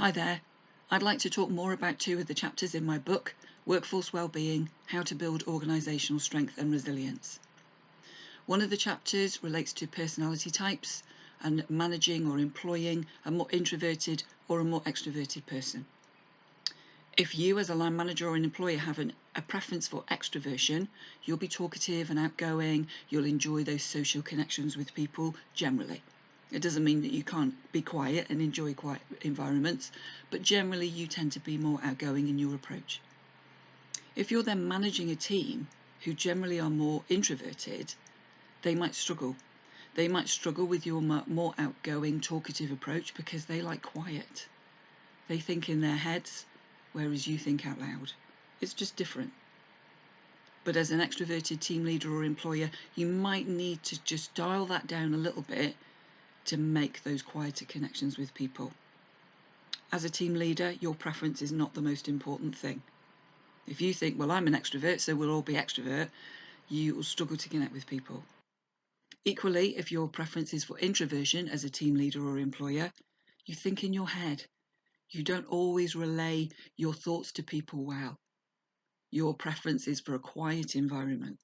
Hi there. I'd like to talk more about two of the chapters in my book, Workforce Wellbeing, How to Build Organisational Strength and Resilience. One of the chapters relates to personality types and managing or employing a more introverted or a more extroverted person. If you as a line manager or an employer have a preference for extroversion, you'll be talkative and outgoing, you'll enjoy those social connections with people generally. It doesn't mean that you can't be quiet and enjoy quiet environments, but generally you tend to be more outgoing in your approach. If you're then managing a team who generally are more introverted, they might struggle. They might struggle with your more outgoing, talkative approach because they like quiet. They think in their heads, whereas you think out loud. It's just different. But as an extroverted team leader or employer, you might need to just dial that down a little bit to make those quieter connections with people. As a team leader, your preference is not the most important thing. If you think, well, I'm an extrovert, so we'll all be extrovert, you will struggle to connect with people. Equally, if your preference is for introversion as a team leader or employer, you think in your head. You don't always relay your thoughts to people well. Your preference is for a quiet environment.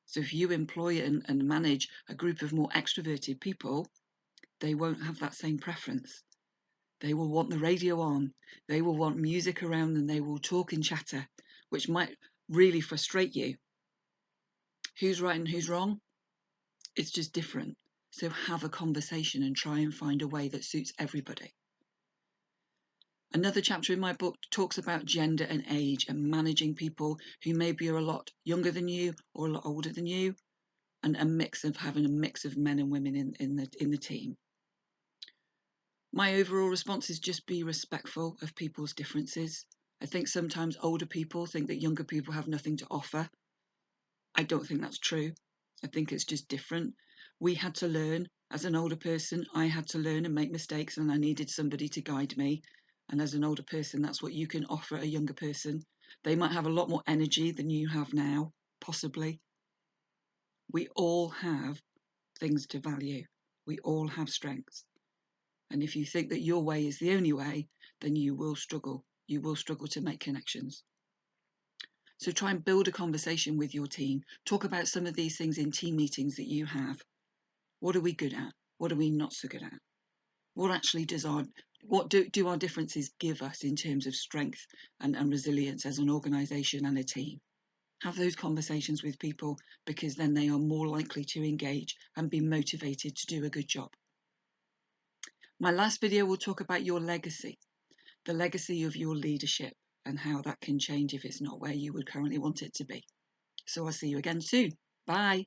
So if you employ and manage a group of more extroverted people, they won't have that same preference. They will want the radio on. They will want music around them. They will talk and chatter, which might really frustrate you. Who's right and who's wrong? It's just different. So have a conversation and try and find a way that suits everybody. Another chapter in my book talks about gender and age and managing people who maybe are a lot younger than you or a lot older than you, and having a mix of men and women in the team. My overall response is just be respectful of people's differences. I think sometimes older people think that younger people have nothing to offer. I don't think that's true. I think it's just different. We had to learn. As an older person, I had to learn and make mistakes, and I needed somebody to guide me. And as an older person, that's what you can offer a younger person. They might have a lot more energy than you have now, possibly. We all have things to value. We all have strengths. And if you think that your way is the only way, then you will struggle. You will struggle to make connections. So try and build a conversation with your team. Talk about some of these things in team meetings that you have. What are we good at? What are we not so good at? What do our differences give us in terms of strength and resilience as an organisation and a team? Have those conversations with people, because then they are more likely to engage and be motivated to do a good job. My last video will talk about your legacy, the legacy of your leadership, and how that can change if it's not where you would currently want it to be. So I'll see you again soon. Bye.